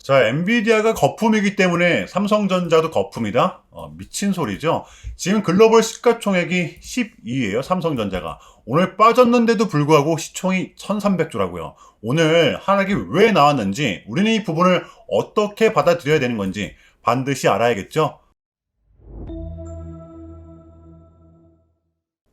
자, 엔비디아가 거품이기 때문에 삼성전자도 거품이다? 미친 소리죠. 지금 글로벌 시가총액이 12위예요, 삼성전자가. 오늘 빠졌는데도 불구하고 시총이 1300조라고요. 오늘 하락이 왜 나왔는지, 우리는 이 부분을 어떻게 받아들여야 되는 건지 반드시 알아야겠죠.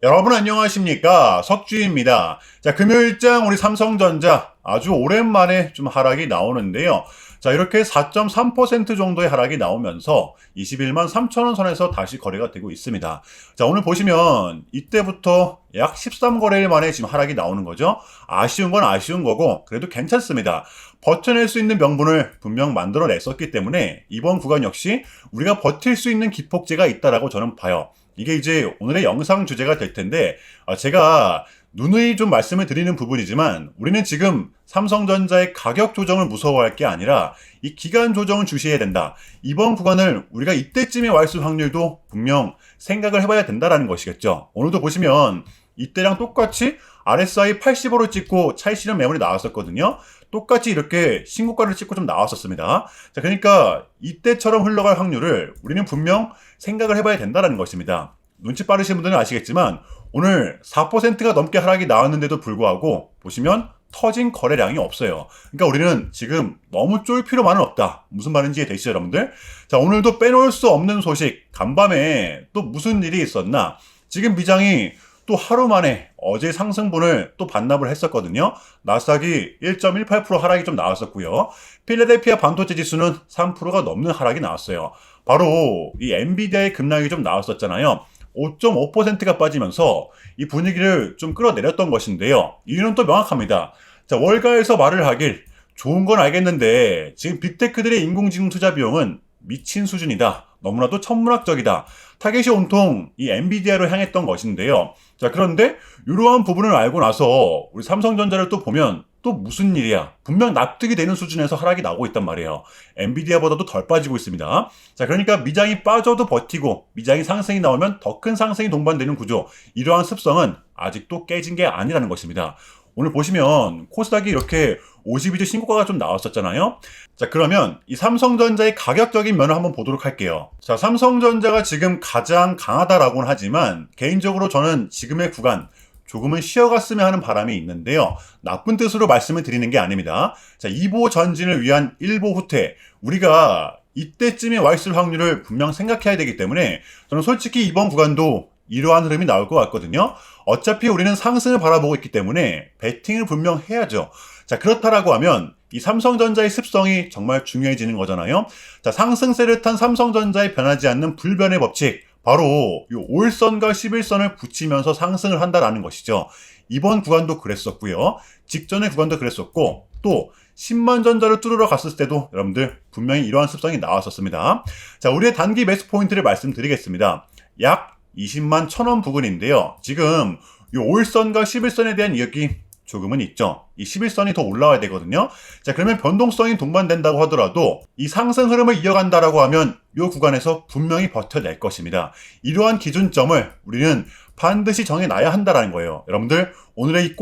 여러분 안녕하십니까, 석주입니다. 자, 금요일장 우리 삼성전자 아주 오랜만에 좀 하락이 나오는데요. 자, 이렇게 4.3% 정도의 하락이 나오면서 21만 3천원 선에서 다시 거래가 되고 있습니다. 자, 오늘 보시면 이때부터 약 13거래일 만에 지금 하락이 나오는 거죠. 아쉬운 건 아쉬운 거고 그래도 괜찮습니다. 버텨낼 수 있는 명분을 분명 만들어냈었기 때문에 이번 구간 역시 우리가 버틸 수 있는 기폭제가 있다라고 저는 봐요. 이게 이제 오늘의 영상 주제가 될 텐데, 제가 누누이 좀 말씀을 드리는 부분이지만 우리는 지금 삼성전자의 가격 조정을 무서워할 게 아니라 이 기간 조정을 주시해야 된다. 이번 구간을 우리가 이때쯤에 와 있을 확률도 분명 생각을 해봐야 된다라는 것이겠죠. 오늘도 보시면 이때랑 똑같이 RSI 80으로 찍고 차익 실현 매물이 나왔었거든요. 똑같이 이렇게 신고가를 찍고 좀 나왔었습니다. 자, 그러니까 이때처럼 흘러갈 확률을 우리는 분명 생각을 해봐야 된다는 것입니다. 눈치 빠르신 분들은 아시겠지만 오늘 4%가 넘게 하락이 나왔는데도 불구하고 보시면 터진 거래량이 없어요. 그러니까 우리는 지금 너무 쫄 필요만은 없다. 무슨 말인지 이해되시죠, 여러분들? 자, 오늘도 빼놓을 수 없는 소식. 간밤에 또 무슨 일이 있었나? 지금 미장이 또 하루 만에 어제 상승분을 또 반납을 했었거든요. 나스닥이 1.18% 하락이 좀 나왔었고요. 필라델피아 반도체 지수는 3%가 넘는 하락이 나왔어요. 바로 이 엔비디아의 급락이 좀 나왔었잖아요. 5.5%가 빠지면서 이 분위기를 좀 끌어내렸던 것인데요. 이유는 또 명확합니다. 자, 월가에서 말을 하길 좋은 건 알겠는데 지금 빅테크들의 인공지능 투자 비용은 미친 수준이다. 너무나도 천문학적이다. 타겟이 온통 이 엔비디아로 향했던 것인데요. 자, 그런데 이러한 부분을 알고 나서 우리 삼성전자를 또 보면 또 무슨 일이야? 분명 납득이 되는 수준에서 하락이 나오고 있단 말이에요. 엔비디아보다도 덜 빠지고 있습니다. 자, 그러니까 미장이 빠져도 버티고 미장이 상승이 나오면 더 큰 상승이 동반되는 구조. 이러한 습성은 아직도 깨진 게 아니라는 것입니다. 오늘 보시면 코스닥이 이렇게 52주 신고가가 좀 나왔었잖아요. 자, 그러면 이 삼성전자의 가격적인 면을 한번 보도록 할게요. 자, 삼성전자가 지금 가장 강하다라고는 하지만 개인적으로 저는 지금의 구간 조금은 쉬어갔으면 하는 바람이 있는데요. 나쁜 뜻으로 말씀을 드리는 게 아닙니다. 자, 2보 전진을 위한 1보 후퇴. 우리가 이때쯤에 와 있을 확률을 분명 생각해야 되기 때문에 저는 솔직히 이번 구간도 이러한 흐름이 나올 것 같거든요. 어차피 우리는 상승을 바라보고 있기 때문에 베팅을 분명 해야죠. 자, 그렇다라고 하면 이 삼성전자의 습성이 정말 중요해지는 거잖아요. 자, 상승세를 탄 삼성전자의 변하지 않는 불변의 법칙. 바로 이 5일선과 11선을 붙이면서 상승을 한다라는 것이죠. 이번 구간도 그랬었고요. 직전의 구간도 그랬었고 또 10만 전자를 뚫으러 갔을 때도 여러분들 분명히 이러한 습성이 나왔었습니다. 자, 우리의 단기 매수 포인트를 말씀드리겠습니다. 약 20만 1,000원 부근인데요. 지금 이 5일선과 11선에 대한 이야기 조금은 있죠. 이 11선이 더 올라와야 되거든요. 자, 그러면 변동성이 동반된다고 하더라도 이 상승 흐름을 이어간다라고 하면 이 구간에서 분명히 버텨낼 것입니다. 이러한 기준점을 우리는 반드시 정해놔야 한다는 거예요. 여러분들 오늘의 이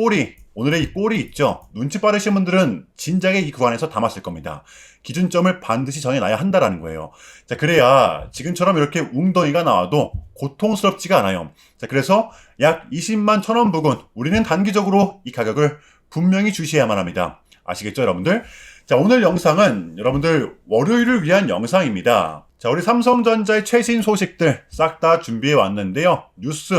꼴이 있죠. 눈치 빠르신 분들은 진작에 이 구간에서 담았을 겁니다. 기준점을 반드시 정해놔야 한다는 거예요. 자, 그래야 지금처럼 이렇게 웅덩이가 나와도 고통스럽지가 않아요. 자, 그래서 약 20만 1,000원 부근 우리는 단기적으로 이 가격을 분명히 주시해야만 합니다. 아시겠죠, 여러분들? 자, 오늘 영상은 여러분들 월요일을 위한 영상입니다. 자, 우리 삼성전자의 최신 소식들 싹 다 준비해 왔는데요. 뉴스,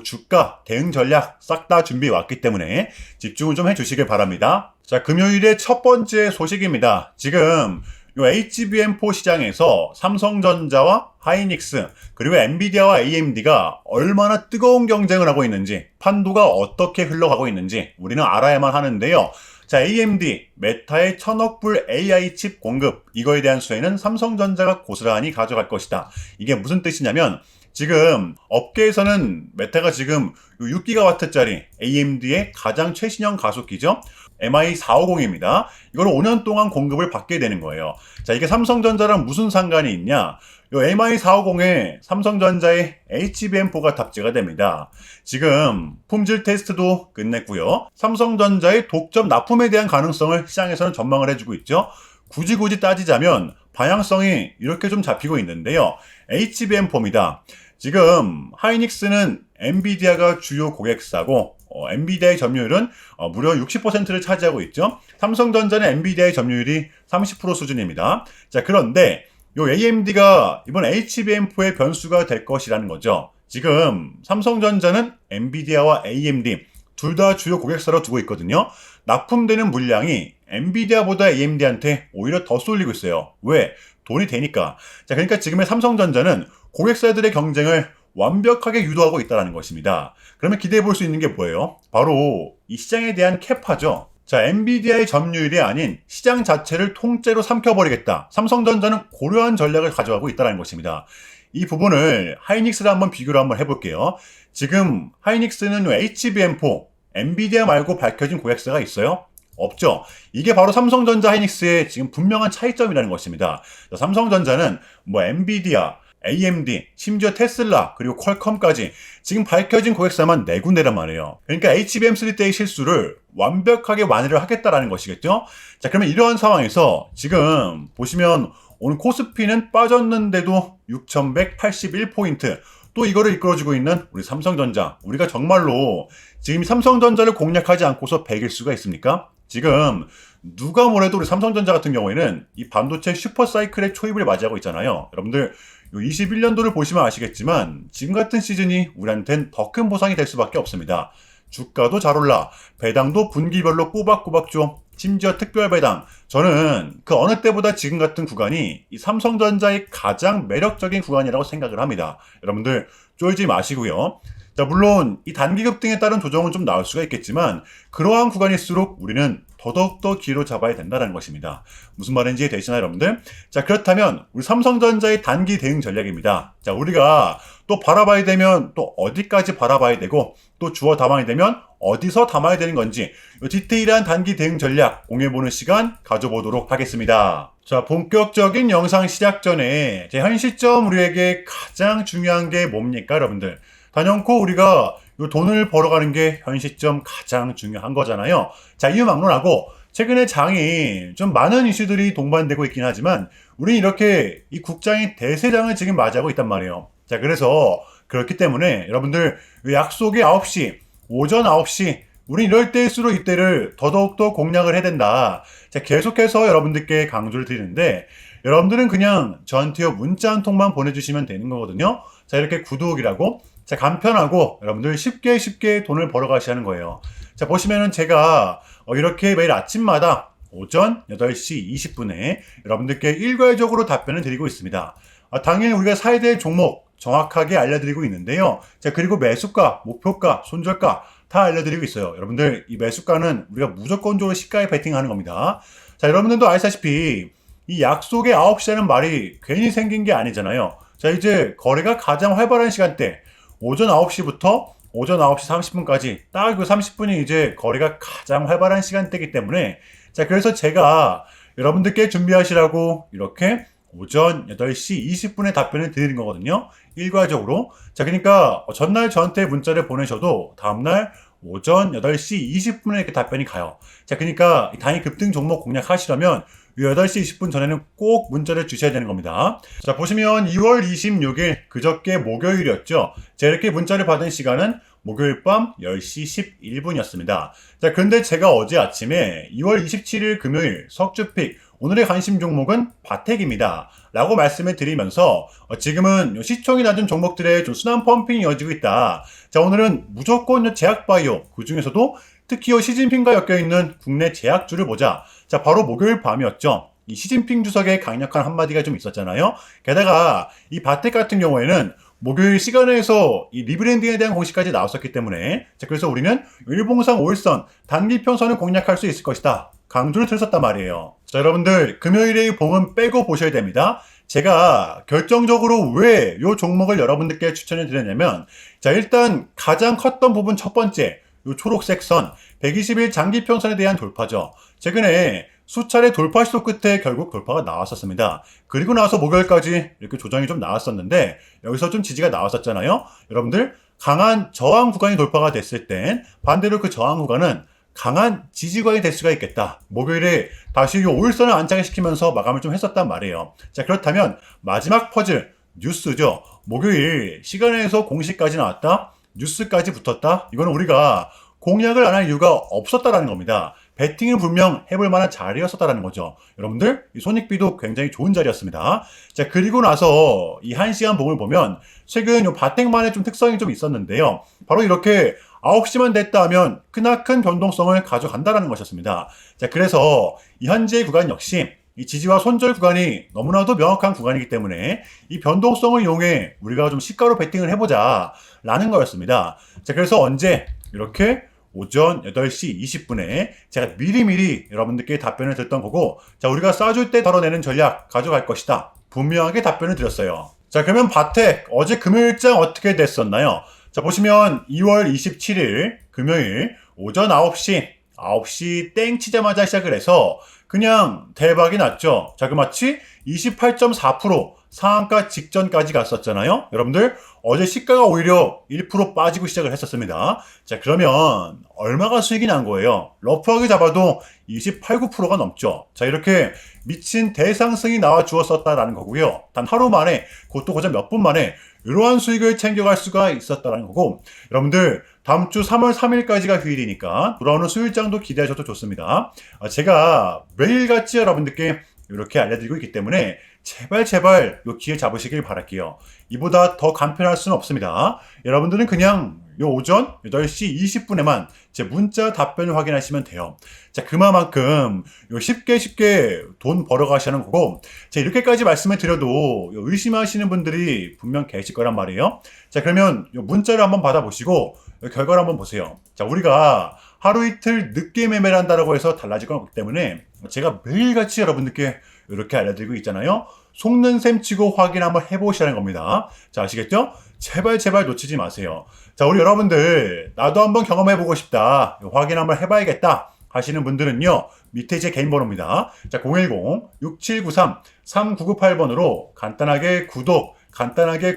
주가, 대응 전략 싹 다 준비해 왔기 때문에 집중을 좀 해주시길 바랍니다. 자, 금요일의 첫 번째 소식입니다. 지금 요 HBM4 시장에서 삼성전자와 하이닉스 그리고 엔비디아와 AMD가 얼마나 뜨거운 경쟁을 하고 있는지 판도가 어떻게 흘러가고 있는지 우리는 알아야만 하는데요. 자, AMD, 메타의 1,000억 불 AI 칩 공급, 이거에 대한 수혜는 삼성전자가 고스란히 가져갈 것이다. 이게 무슨 뜻이냐면 지금 업계에서는 메타가 지금 6GW짜리 AMD의 가장 최신형 가속기죠. MI450입니다. 이걸 5년 동안 공급을 받게 되는 거예요. 자, 이게 삼성전자랑 무슨 상관이 있냐? 이 MI450에 삼성전자의 HBM4가 탑재가 됩니다. 지금 품질 테스트도 끝냈고요. 삼성전자의 독점 납품에 대한 가능성을 시장에서는 전망을 해주고 있죠. 굳이 따지자면 방향성이 이렇게 좀 잡히고 있는데요. HBM4입니다. 지금 하이닉스는 엔비디아가 주요 고객사고 엔비디아의 점유율은 무려 60%를 차지하고 있죠. 삼성전자는 엔비디아의 점유율이 30% 수준입니다. 자, 그런데 요 AMD가 이번 HBM4의 변수가 될 것이라는 거죠. 지금 삼성전자는 엔비디아와 AMD 둘 다 주요 고객사로 두고 있거든요. 납품되는 물량이 엔비디아보다 AMD한테 오히려 더 쏠리고 있어요. 왜? 돈이 되니까. 자, 그러니까 지금의 삼성전자는 고객사들의 경쟁을 완벽하게 유도하고 있다는 것입니다. 그러면 기대해 볼 수 있는 게 뭐예요? 바로 이 시장에 대한 캐파죠. 자, 엔비디아의 점유율이 아닌 시장 자체를 통째로 삼켜버리겠다. 삼성전자는 고려한 전략을 가져가고 있다는 것입니다. 이 부분을 하이닉스를 한번 비교를 한번 해볼게요. 지금 하이닉스는 HBM4, 엔비디아 말고 밝혀진 고객사가 있어요? 없죠. 이게 바로 삼성전자 하이닉스의 지금 분명한 차이점이라는 것입니다. 자, 삼성전자는 엔비디아, AMD, 심지어 테슬라, 그리고 퀄컴까지 지금 밝혀진 고객사만 4군데란 말이에요. 그러니까 HBM3 때의 실수를 완벽하게 완화를 하겠다라는 것이겠죠? 자, 그러면 이러한 상황에서 지금 보시면 오늘 코스피는 빠졌는데도 6181포인트, 또 이거를 이끌어주고 있는 우리 삼성전자. 우리가 정말로 지금 삼성전자를 공략하지 않고서 100일 수가 있습니까? 지금 누가 뭐래도 우리 삼성전자 같은 경우에는 이 반도체 슈퍼사이클의 초입을 맞이하고 있잖아요. 여러분들 21년도를 보시면 아시겠지만 지금 같은 시즌이 우리한텐 더 큰 보상이 될 수밖에 없습니다. 주가도 잘 올라, 배당도 분기별로 꼬박꼬박 줘. 심지어 특별 배당. 저는 그 어느 때보다 지금 같은 구간이 이 삼성전자의 가장 매력적인 구간이라고 생각을 합니다. 여러분들 쫄지 마시고요. 자, 물론 이 단기급 등에 따른 조정은 좀 나올 수가 있겠지만 그러한 구간일수록 우리는 더더욱더 기회로 잡아야 된다는 것입니다. 무슨 말인지 이해되시나요, 여러분들? 자, 그렇다면 우리 삼성전자의 단기 대응 전략입니다. 자, 우리가 또 바라봐야 되면 또 어디까지 바라봐야 되고 또 주워 담아야 되면 어디서 담아야 되는 건지 디테일한 단기 대응 전략 공유해보는 시간 가져보도록 하겠습니다. 자, 본격적인 영상 시작 전에 제 현 시점 우리에게 가장 중요한 게 뭡니까, 여러분들? 단연코 우리가 이 돈을 벌어가는 게 현 시점 가장 중요한 거잖아요. 자, 이유 막론하고 최근에 장이 좀 많은 이슈들이 동반되고 있긴 하지만 우리는 이렇게 이 국장이 대세장을 지금 맞이하고 있단 말이에요. 자, 그래서 그렇기 때문에 여러분들 약속이 9시, 오전 9시 우리 이럴 때일수록 이때를 더더욱더 공략을 해야 된다. 자, 계속해서 여러분들께 강조를 드리는데 여러분들은 그냥 저한테요 문자 한 통만 보내주시면 되는 거거든요. 자, 이렇게 구독이라고 자, 간편하고 여러분들 쉽게 돈을 벌어가시는 거예요. 자, 보시면은 제가 이렇게 매일 아침마다 오전 8시 20분에 여러분들께 일괄적으로 답변을 드리고 있습니다. 당일 우리가 사야 될 종목 정확하게 알려드리고 있는데요. 자, 그리고 매수가, 목표가, 손절가 다 알려드리고 있어요. 여러분들 이 매수가는 우리가 무조건적으로 시가에 베팅하는 겁니다. 자, 여러분들도 아시다시피 이 약속의 9시라는 말이 괜히 생긴 게 아니잖아요. 자, 이제 거래가 가장 활발한 시간대 오전 9시부터 오전 9시 30분까지 딱 그 30분이 이제 거래가 가장 활발한 시간대이기 때문에 자, 그래서 제가 여러분들께 준비하시라고 이렇게 오전 8시 20분에 답변을 드리는 거거든요. 일괄적으로. 자, 그러니까 전날 저한테 문자를 보내셔도 다음날 오전 8시 20분에 이렇게 답변이 가요. 자, 그러니까 단위 급등 종목 공략하시려면 8시 20분 전에는 꼭 문자를 주셔야 되는 겁니다. 자, 보시면 2월 26일 그저께 목요일이었죠. 제가 이렇게 문자를 받은 시간은 목요일 밤 10시 11분이었습니다. 자, 근데 제가 어제 아침에 2월 27일 금요일 석주픽 오늘의 관심 종목은 바텍입니다. 라고 말씀을 드리면서 지금은 시총이 낮은 종목들의 좀 순환 펌핑이 이어지고 있다. 자, 오늘은 무조건 제약바이오 그 중에서도 특히 시진핑과 엮여있는 국내 제약주를 보자. 자, 바로 목요일 밤이었죠. 이 시진핑 주석의 강력한 한마디가 좀 있었잖아요. 게다가 이 바텍 같은 경우에는 목요일 시간에서 이 리브랜딩에 대한 공시까지 나왔었기 때문에 자, 그래서 우리는 일봉상 5일선 단기 편선을 공략할 수 있을 것이다. 강조를 드렸었단 말이에요. 자, 여러분들 금요일의 봉은 빼고 보셔야 됩니다. 제가 결정적으로 왜 이 종목을 여러분들께 추천을 드렸냐면 자, 일단 가장 컸던 부분 첫 번째 이 초록색 선 120일 장기 편선에 대한 돌파죠. 최근에 수차례 돌파 시도 끝에 결국 돌파가 나왔었습니다. 그리고 나서 목요일까지 이렇게 조정이 좀 나왔었는데 여기서 좀 지지가 나왔었잖아요. 여러분들 강한 저항 구간이 돌파가 됐을 땐 반대로 그 저항 구간은 강한 지지구간이 될 수가 있겠다. 목요일에 다시 이 5일선을 안착을 시키면서 마감을 좀 했었단 말이에요. 자, 그렇다면 마지막 퍼즐 뉴스죠. 목요일 시간에서 공시까지 나왔다. 뉴스까지 붙었다. 이거는 우리가 공략을 안 할 이유가 없었다라는 겁니다. 배팅을 분명 해볼 만한 자리였었다라는 거죠. 여러분들, 이 손익비도 굉장히 좋은 자리였습니다. 자, 그리고 나서 이 1시간 봉을 보면 최근 요 바텍만의 좀 특성이 좀 있었는데요. 바로 이렇게 9시만 됐다 하면 크나큰 변동성을 가져간다라는 것이었습니다. 자, 그래서 이 현재의 구간 역시 이 지지와 손절 구간이 너무나도 명확한 구간이기 때문에 이 변동성을 이용해 우리가 좀 시가로 베팅을 해보자 라는 거였습니다. 자, 그래서 언제 이렇게 오전 8시 20분에 제가 미리미리 여러분들께 답변을 드렸던 거고, 자, 우리가 쏴줄 때 덜어내는 전략 가져갈 것이다. 분명하게 답변을 드렸어요. 자, 그러면 바텍 어제 금요일장 어떻게 됐었나요? 자, 보시면 2월 27일 금요일 오전 9시 땡 치자마자 시작을 해서 그냥 대박이 났죠. 자, 그 마치 28.4% 상한가 직전까지 갔었잖아요. 여러분들, 어제 시가가 오히려 1% 빠지고 시작을 했었습니다. 자, 그러면 얼마가 수익이 난 거예요? 러프하게 잡아도 28, 9%가 넘죠. 자, 이렇게 미친 대상승이 나와 주었었다라는 거고요. 단 하루 만에, 그것도 고작 몇 분 만에 이러한 수익을 챙겨갈 수가 있었다라는 거고, 여러분들 다음 주 3월 3일까지가 휴일이니까 돌아오는 수요일장도 기대하셔도 좋습니다. 제가 매일같이 여러분들께 이렇게 알려드리고 있기 때문에 제발 요 기회 잡으시길 바랄게요. 이보다 더 간편할 수는 없습니다. 여러분들은 그냥 요 오전 8시 20분에만 제 문자 답변을 확인하시면 돼요. 자, 그만큼 요 쉽게 돈 벌어가시는 거고, 제가 이렇게까지 말씀을 드려도 요 의심하시는 분들이 분명 계실 거란 말이에요. 자, 그러면 요 문자를 한번 받아보시고 요 결과를 한번 보세요. 자, 우리가 하루 이틀 늦게 매매를 한다라고 해서 달라질 건 없기 때문에 제가 매일같이 여러분들께 이렇게 알려드리고 있잖아요. 속는 셈 치고 확인 한번 해보시라는 겁니다. 자, 아시겠죠? 제발 놓치지 마세요. 자, 우리 여러분들 나도 한번 경험해보고 싶다, 확인 한번 해봐야겠다 하시는 분들은요, 밑에 제 개인 번호입니다. 자, 010-6793-3998번으로 간단하게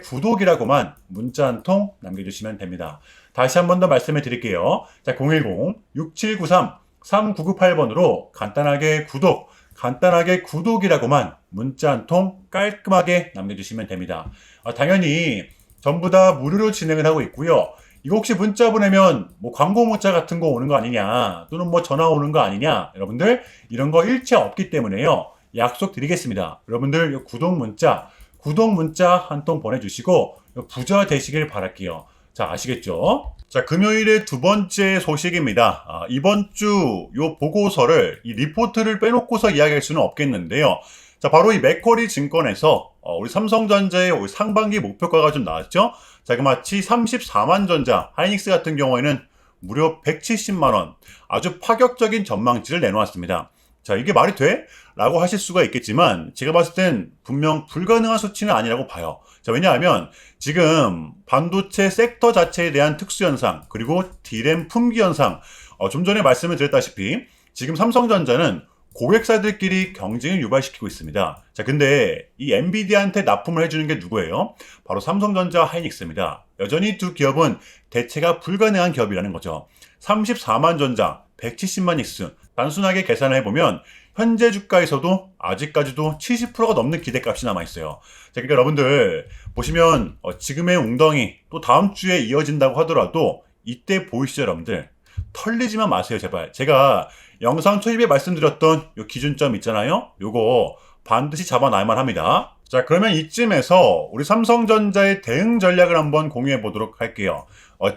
구독이라고만 문자 한 통 남겨주시면 됩니다. 다시 한 번 더 말씀해 드릴게요. 자, 010-6793-3998번으로 간단하게 구독이라고만 문자 한 통 깔끔하게 남겨주시면 됩니다. 당연히 전부 다 무료로 진행을 하고 있고요. 이거 혹시 문자 보내면 뭐 광고 문자 같은 거 오는 거 아니냐, 또는 뭐 전화 오는 거 아니냐, 여러분들 이런 거 일체 없기 때문에요. 약속 드리겠습니다. 여러분들 구독 문자 한 통 보내주시고 부자 되시길 바랄게요. 자, 아시겠죠? 자, 금요일의 두 번째 소식입니다. 이번 주 요 보고서를, 이 리포트를 빼놓고서 이야기할 수는 없겠는데요. 자, 바로 이 맥쿼리 증권에서 우리 삼성전자의 올 상반기 목표가가 좀 나왔죠? 자, 그 마치 34만 전자, 하이닉스 같은 경우에는 무려 170만 원, 아주 파격적인 전망치를 내놓았습니다. 자, 이게 말이 돼? 라고 하실 수가 있겠지만 제가 봤을 땐 분명 불가능한 수치는 아니라고 봐요. 자, 왜냐하면 지금 반도체 섹터 자체에 대한 특수현상, 그리고 D램 품귀 현상, 좀 전에 말씀을 드렸다시피 지금 삼성전자는 고객사들끼리 경쟁을 유발시키고 있습니다. 자, 근데 이 엔비디아한테 납품을 해주는 게 누구예요? 바로 삼성전자, 하이닉스입니다. 여전히 두 기업은 대체가 불가능한 기업이라는 거죠. 34만 전자, 170만 닉스, 단순하게 계산을 해보면 현재 주가에서도 아직까지도 70%가 넘는 기대값이 남아있어요. 자, 그러니까 여러분들 보시면 지금의 웅덩이 또 다음 주에 이어진다고 하더라도 이때 보이시죠, 여러분들? 털리지만 마세요, 제발. 제가 영상 초입에 말씀드렸던 요 기준점 있잖아요. 요거 반드시 잡아놔야만 합니다. 자, 그러면 이쯤에서 우리 삼성전자의 대응 전략을 한번 공유해 보도록 할게요.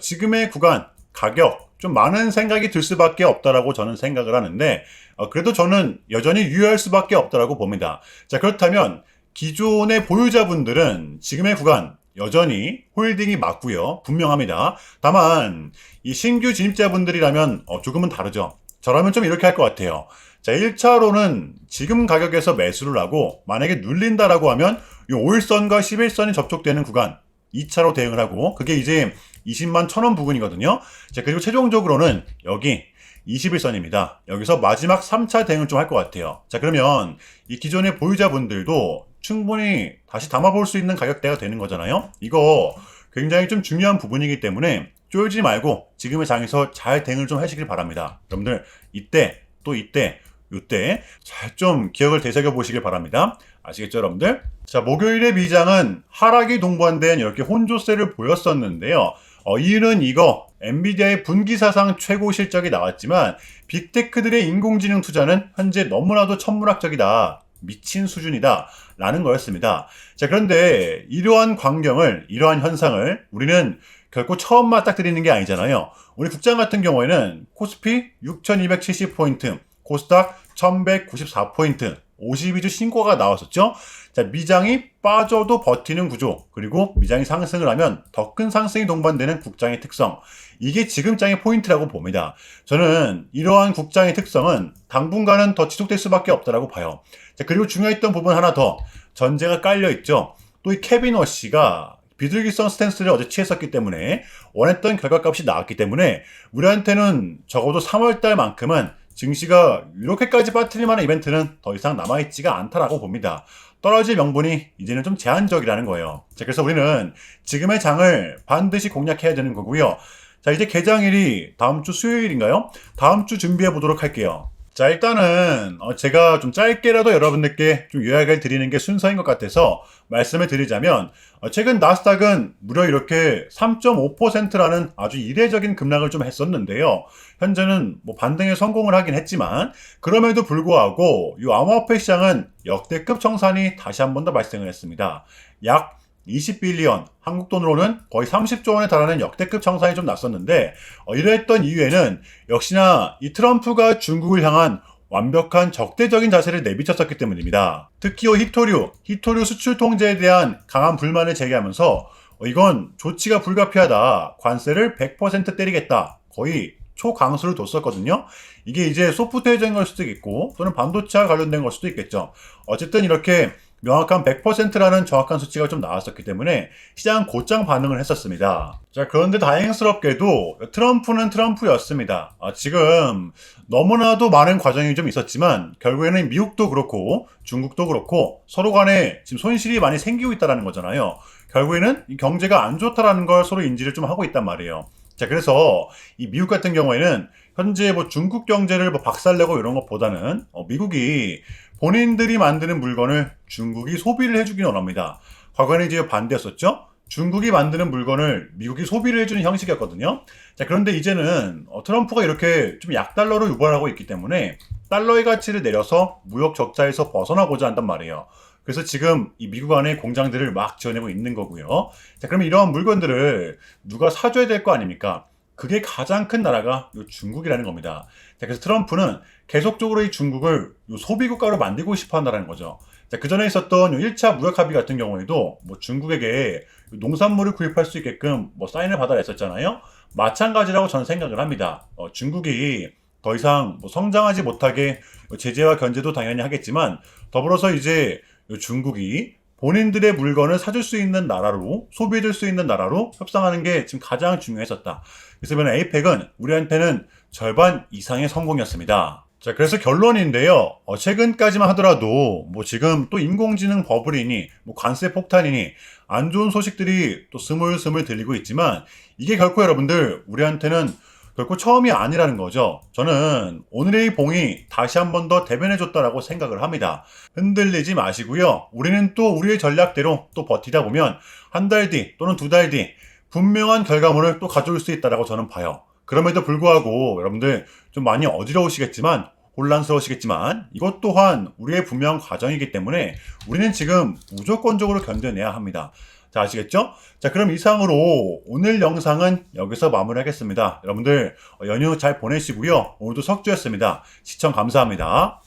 지금의 구간, 가격 좀 많은 생각이 들 수밖에 없다라고 저는 생각을 하는데, 그래도 저는 여전히 유효할 수밖에 없다라고 봅니다. 자, 그렇다면 기존의 보유자분들은 지금의 구간 여전히 홀딩이 맞고요. 분명합니다. 다만 이 신규 진입자분들이라면 조금은 다르죠. 저라면 좀 이렇게 할 것 같아요. 자, 1차로는 지금 가격에서 매수를 하고 만약에 눌린다라고 하면 이 5일선과 11선이 접촉되는 구간 2차로 대응을 하고, 그게 이제 20만 1,000원 부근이거든요. 자, 그리고 최종적으로는 여기 21선입니다. 여기서 마지막 3차 대응을 좀 할 것 같아요. 자, 그러면 이 기존의 보유자분들도 충분히 다시 담아볼 수 있는 가격대가 되는 거잖아요. 이거 굉장히 좀 중요한 부분이기 때문에 쫄지 말고 지금의 장에서 잘 대응을 좀 하시길 바랍니다. 여러분들 이때 또 이때 요때 잘 좀 기억을 되새겨 보시길 바랍니다. 아시겠죠, 여러분들? 자, 목요일의 미장은 하락이 동반된 이렇게 혼조세를 보였었는데요. 이유는 이거, 엔비디아의 분기사상 최고 실적이 나왔지만 빅테크들의 인공지능 투자는 현재 너무나도 천문학적이다, 미친 수준이다 라는 거였습니다. 자, 그런데 이러한 광경을, 이러한 현상을 우리는 결코 처음 맞닥뜨리는 게 아니잖아요. 우리 국장 같은 경우에는 코스피 6270포인트, 코스닥 1194포인트, 52주 신고가 나왔었죠. 자, 미장이 빠져도 버티는 구조, 그리고 미장이 상승을 하면 더 큰 상승이 동반되는 국장의 특성, 이게 지금 장의 포인트라고 봅니다. 저는 이러한 국장의 특성은 당분간은 더 지속될 수밖에 없다라고 봐요. 자, 그리고 중요했던 부분 하나 더, 전제가 깔려 있죠. 또 이 케빈 워시가 비둘기성 스탠스를 어제 취했었기 때문에 원했던 결과값이 나왔기 때문에 우리한테는 적어도 3월달만큼은 증시가 이렇게까지 빠뜨릴 만한 이벤트는 더 이상 남아있지가 않다라고 봅니다. 떨어질 명분이 이제는 좀 제한적이라는 거예요. 자, 그래서 우리는 지금의 장을 반드시 공략해야 되는 거고요. 자, 이제 개장일이 다음 주 수요일인가요? 다음 주 준비해 보도록 할게요. 자, 일단은 제가 좀 짧게라도 여러분들께 좀 요약을 드리는 게 순서인 것 같아서 말씀을 드리자면, 최근 나스닥은 무려 이렇게 3.5%라는 아주 이례적인 급락을 좀 했었는데요. 현재는 뭐 반등에 성공을 하긴 했지만 그럼에도 불구하고 이 암호화폐 시장은 역대급 청산이 다시 한 번 더 발생을 했습니다. 약 20빌리언, 한국 돈으로는 거의 30조 원에 달하는 역대급 청산이 좀 났었는데, 이러했던 이유에는 역시나 이 트럼프가 중국을 향한 완벽한 적대적인 자세를 내비쳤었기 때문입니다. 특히 히토류 수출 통제에 대한 강한 불만을 제기하면서 이건 조치가 불가피하다, 관세를 100% 때리겠다, 거의 초강수를 뒀었거든요. 이게 이제 소프트웨어적인 걸 수도 있고 또는 반도체와 관련된 걸 수도 있겠죠. 어쨌든 이렇게 명확한 100%라는 정확한 수치가 좀 나왔었기 때문에 시장은 곧장 반응을 했었습니다. 자, 그런데 다행스럽게도 트럼프는 트럼프였습니다. 지금 너무나도 많은 과정이 좀 있었지만 결국에는 미국도 그렇고 중국도 그렇고 서로 간에 지금 손실이 많이 생기고 있다는 거잖아요. 결국에는 이 경제가 안 좋다라는 걸 서로 인지를 좀 하고 있단 말이에요. 자, 그래서 이 미국 같은 경우에는 현재 뭐 중국 경제를 뭐 박살내고 이런 것보다는 미국이 본인들이 만드는 물건을 중국이 소비를 해주기는 원합니다. 과거에는 이제 반대였었죠. 중국이 만드는 물건을 미국이 소비를 해주는 형식이었거든요. 자, 그런데 이제는 트럼프가 이렇게 좀 약달러로 유발하고 있기 때문에 달러의 가치를 내려서 무역 적자에서 벗어나고자 한단 말이에요. 그래서 지금 이 미국 안에 공장들을 막 지어내고 있는 거고요. 자, 그러면 이러한 물건들을 누가 사줘야 될 거 아닙니까? 그게 가장 큰 나라가 요 중국이라는 겁니다. 자, 그래서 트럼프는 계속적으로 이 중국을 요 소비국가로 만들고 싶어 한다는 거죠. 자, 그 전에 있었던 요 1차 무역 합의 같은 경우에도 뭐 중국에게 농산물을 구입할 수 있게끔 뭐 사인을 받아라 했었잖아요. 마찬가지라고 저는 생각을 합니다. 중국이 더 이상 뭐 성장하지 못하게 제재와 견제도 당연히 하겠지만 더불어서 이제 요 중국이 본인들의 물건을 사줄 수 있는 나라로, 소비해줄 수 있는 나라로 협상하는 게 지금 가장 중요했었다. 그래서 에이펙은 우리한테는 절반 이상의 성공이었습니다. 자, 그래서 결론인데요. 최근까지만 하더라도 뭐 지금 또 인공지능 버블이니 뭐 관세 폭탄이니 안 좋은 소식들이 또 스물스물 들리고 있지만 이게 결코 여러분들 우리한테는 결코 처음이 아니라는 거죠. 저는 오늘의 봉이 다시 한 번 더 대변해줬다라고 생각을 합니다. 흔들리지 마시고요. 우리는 또 우리의 전략대로 또 버티다 보면 한 달 뒤 또는 두 달 뒤 분명한 결과물을 또 가져올 수 있다라고 저는 봐요. 그럼에도 불구하고 여러분들 좀 많이 어지러우시겠지만 혼란스러우시겠지만 이것 또한 우리의 분명한 과정이기 때문에 우리는 지금 무조건적으로 견뎌내야 합니다. 자, 아시겠죠? 자, 그럼 이상으로 오늘 영상은 여기서 마무리하겠습니다. 여러분들 연휴 잘 보내시고요. 오늘도 석주였습니다. 시청 감사합니다.